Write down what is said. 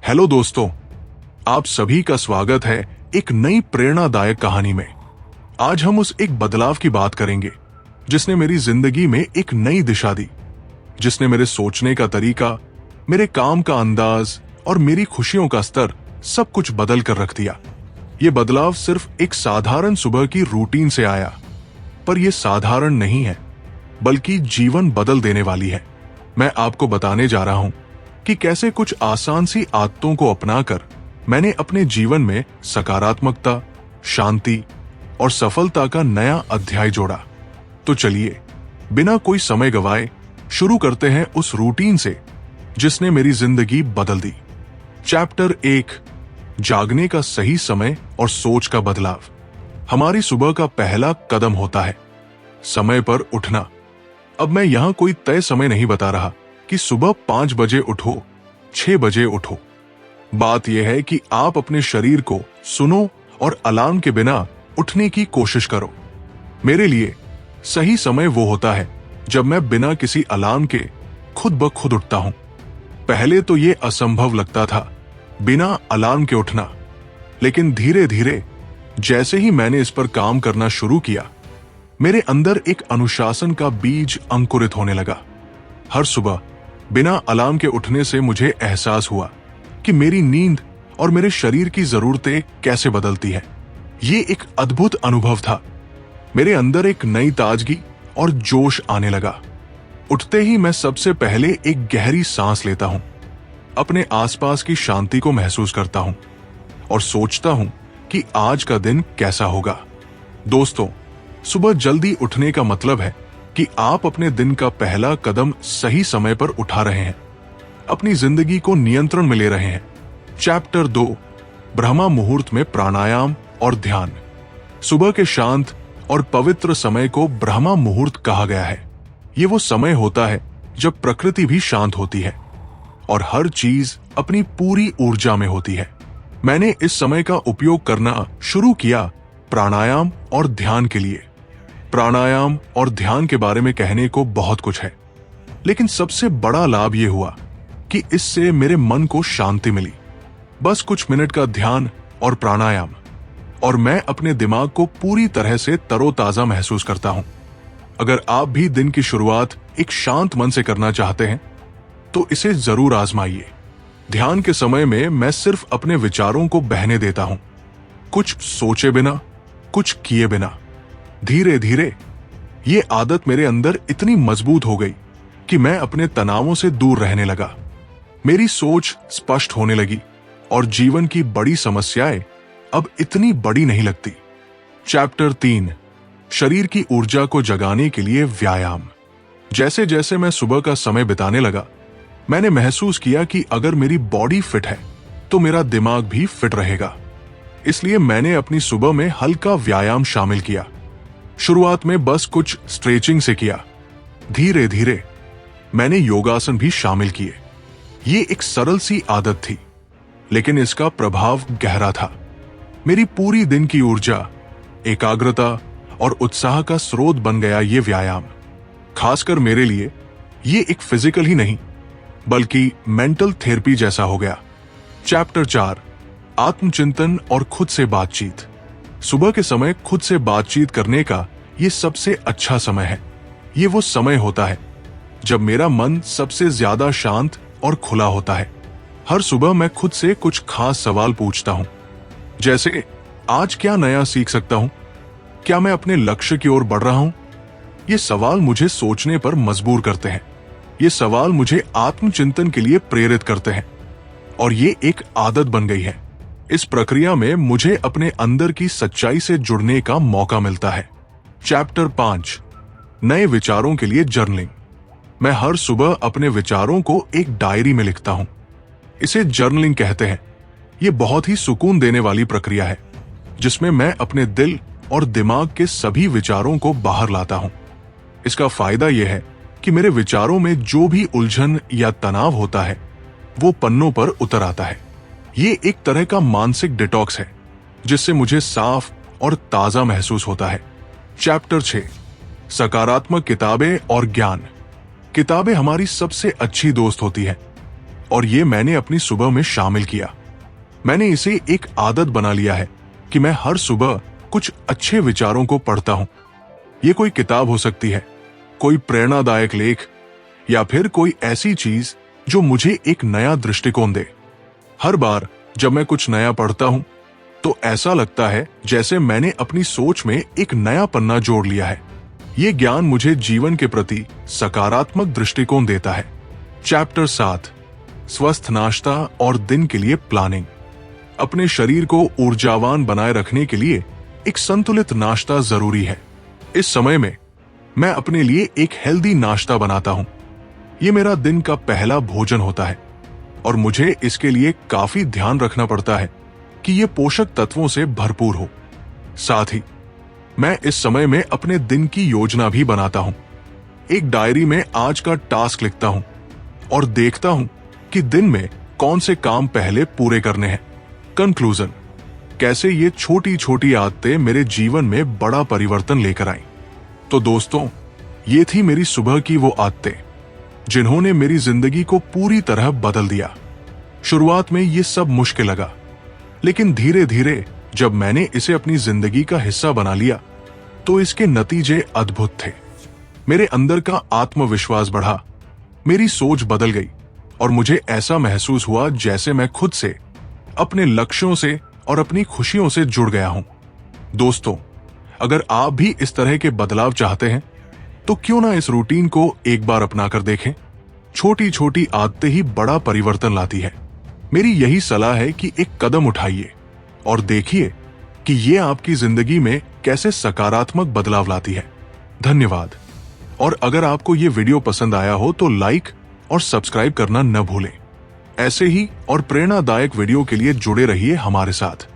Hello दोस्तों, आप सभी का स्वागत है एक नई प्रेरणादायक कहानी में। आज हम उस एक बदलाव की बात करेंगे जिसने मेरी जिंदगी में एक नई दिशा दी, जिसने मेरे सोचने का तरीका, मेरे काम का अंदाज और मेरी खुशियों का स्तर सब कुछ बदल कर रख दिया। ये बदलाव सिर्फ एक साधारण सुबह की रूटीन से आया, पर यह साधारण नहीं है, बल्कि जीवन बदल देने वाली है। मैं आपको बताने जा रहा हूं कि कैसे कुछ आसान सी आदतों को अपनाकर मैंने अपने जीवन में सकारात्मकता, शांति और सफलता का नया अध्याय जोड़ा। तो चलिए, बिना कोई समय गवाए शुरू करते हैं उस रूटीन से जिसने मेरी जिंदगी बदल दी। चैप्टर 1, जागने का सही समय और सोच का बदलाव। हमारी सुबह का पहला कदम होता है समय पर उठना। अब मैं यहां कोई तय समय नहीं बता रहा कि सुबह 5 बजे उठो, 6 बजे उठो। बात यह है कि आप अपने शरीर को सुनो और अलार्म के बिना उठने की कोशिश करो। मेरे लिए सही समय वो होता है जब मैं बिना किसी अलार्म के खुद ब खुद उठता हूं। पहले तो ये असंभव लगता था बिना अलार्म के उठना, लेकिन धीरे धीरे जैसे ही मैंने इस पर काम करना शुरू किया, मेरे अंदर एक अनुशासन का बीज अंकुरित होने लगा। हर सुबह बिना अलार्म के उठने से मुझे एहसास हुआ कि मेरी नींद और मेरे शरीर की जरूरतें कैसे बदलती हैं। ये एक अद्भुत अनुभव था। मेरे अंदर एक नई ताजगी और जोश आने लगा। उठते ही मैं सबसे पहले एक गहरी सांस लेता हूं, अपने आसपास की शांति को महसूस करता हूं और सोचता हूं कि आज का दिन कैसा होगा। दोस्तों, सुबह जल्दी उठने का मतलब है कि आप अपने दिन का पहला कदम सही समय पर उठा रहे हैं, अपनी जिंदगी को नियंत्रण में ले रहे हैं। चैप्टर 2, ब्रह्मा मुहूर्त में प्राणायाम और ध्यान। सुबह के शांत और पवित्र समय को ब्रह्मा मुहूर्त कहा गया है। ये वो समय होता है जब प्रकृति भी शांत होती है और हर चीज अपनी पूरी ऊर्जा में होती है। मैंने इस समय का उपयोग करना शुरू किया प्राणायाम और ध्यान के लिए। प्राणायाम और ध्यान के बारे में कहने को बहुत कुछ है, लेकिन सबसे बड़ा लाभ यह हुआ कि इससे मेरे मन को शांति मिली। बस कुछ मिनट का ध्यान और प्राणायाम और मैं अपने दिमाग को पूरी तरह से तरोताजा महसूस करता हूं। अगर आप भी दिन की शुरुआत एक शांत मन से करना चाहते हैं तो इसे जरूर आजमाइए। ध्यान के समय में मैं सिर्फ अपने विचारों को बहने देता हूं, कुछ सोचे बिना, कुछ किए बिना। धीरे धीरे ये आदत मेरे अंदर इतनी मजबूत हो गई कि मैं अपने तनावों से दूर रहने लगा। मेरी सोच स्पष्ट होने लगी और जीवन की बड़ी समस्याएं अब इतनी बड़ी नहीं लगती। चैप्टर 3, शरीर की ऊर्जा को जगाने के लिए व्यायाम। जैसे जैसे मैं सुबह का समय बिताने लगा, मैंने महसूस किया कि अगर मेरी बॉडी फिट है तो मेरा दिमाग भी फिट रहेगा। इसलिए मैंने अपनी सुबह में हल्का व्यायाम शामिल किया। शुरुआत में बस कुछ स्ट्रेचिंग से किया। धीरे धीरे मैंने योगासन भी शामिल किए। ये एक सरल सी आदत थी, लेकिन इसका प्रभाव गहरा था। मेरी पूरी दिन की ऊर्जा, एकाग्रता और उत्साह का स्रोत बन गया ये व्यायाम। खासकर मेरे लिए ये एक फिजिकल ही नहीं बल्कि मेंटल थेरेपी जैसा हो गया। चैप्टर 4, आत्मचिंतन और खुद से बातचीत। सुबह के समय खुद से बातचीत करने का ये सबसे अच्छा समय है। ये वो समय होता है जब मेरा मन सबसे ज्यादा शांत और खुला होता है। हर सुबह मैं खुद से कुछ खास सवाल पूछता हूं, जैसे आज क्या नया सीख सकता हूं, क्या मैं अपने लक्ष्य की ओर बढ़ रहा हूं। ये सवाल मुझे सोचने पर मजबूर करते हैं। ये सवाल मुझे आत्मचिंतन के लिए प्रेरित करते हैं और ये एक आदत बन गई है। इस प्रक्रिया में मुझे अपने अंदर की सच्चाई से जुड़ने का मौका मिलता है। चैप्टर 5, नए विचारों के लिए जर्नलिंग। मैं हर सुबह अपने विचारों को एक डायरी में लिखता हूं। इसे जर्नलिंग कहते हैं। यह बहुत ही सुकून देने वाली प्रक्रिया है जिसमें मैं अपने दिल और दिमाग के सभी विचारों को बाहर लाता हूं। इसका फायदा यह है कि मेरे विचारों में जो भी उलझन या तनाव होता है वो पन्नों पर उतर आता है। ये एक तरह का मानसिक डिटॉक्स है जिससे मुझे साफ और ताजा महसूस होता है। चैप्टर 6, सकारात्मक किताबें और ज्ञान। किताबें हमारी सबसे अच्छी दोस्त होती है। और ये मैंने अपनी सुबह में शामिल किया। मैंने इसे एक आदत बना लिया है कि मैं हर सुबह कुछ अच्छे विचारों को पढ़ता हूं। ये कोई किताब हो सकती है, कोई प्रेरणादायक लेख, या फिर कोई ऐसी चीज जो मुझे एक नया दृष्टिकोण दे। हर बार जब मैं कुछ नया पढ़ता हूं तो ऐसा लगता है जैसे मैंने अपनी सोच में एक नया पन्ना जोड़ लिया है। ये ज्ञान मुझे जीवन के प्रति सकारात्मक दृष्टिकोण देता है। चैप्टर 7, स्वस्थ नाश्ता और दिन के लिए प्लानिंग। अपने शरीर को ऊर्जावान बनाए रखने के लिए एक संतुलित नाश्ता जरूरी है। इस समय में मैं अपने लिए एक हेल्दी नाश्ता बनाता हूं। ये मेरा दिन का पहला भोजन होता है और मुझे इसके लिए काफी ध्यान रखना पड़ता है कि ये पोषक तत्वों से भरपूर हो। साथ ही मैं इस समय में अपने दिन की योजना भी बनाता हूं। एक डायरी में आज का टास्क लिखता हूं और देखता हूं कि दिन में कौन से काम पहले पूरे करने हैं। कंक्लूजन, कैसे ये छोटी छोटी आदतें मेरे जीवन में बड़ा परिवर्तन लेकर आई। तो दोस्तों, ये थी मेरी सुबह की वो आदतें जिन्होंने मेरी जिंदगी को पूरी तरह बदल दिया। शुरुआत में ये सब मुश्किल लगा, लेकिन धीरे धीरे जब मैंने इसे अपनी जिंदगी का हिस्सा बना लिया तो इसके नतीजे अद्भुत थे। मेरे अंदर का आत्मविश्वास बढ़ा, मेरी सोच बदल गई और मुझे ऐसा महसूस हुआ जैसे मैं खुद से, अपने लक्ष्यों से और अपनी खुशियों से जुड़ गया हूं। दोस्तों, अगर आप भी इस तरह के बदलाव चाहते हैं तो क्यों ना इस रूटीन को एक बार अपना कर देखें। छोटी छोटी आदतें ही बड़ा परिवर्तन लाती है। मेरी यही सलाह है कि एक कदम उठाइए और देखिए कि ये आपकी जिंदगी में कैसे सकारात्मक बदलाव लाती है। धन्यवाद। और अगर आपको ये वीडियो पसंद आया हो तो लाइक और सब्सक्राइब करना न भूलें। ऐसे ही और प्रेरणादायक वीडियो के लिए जुड़े रहिए हमारे साथ।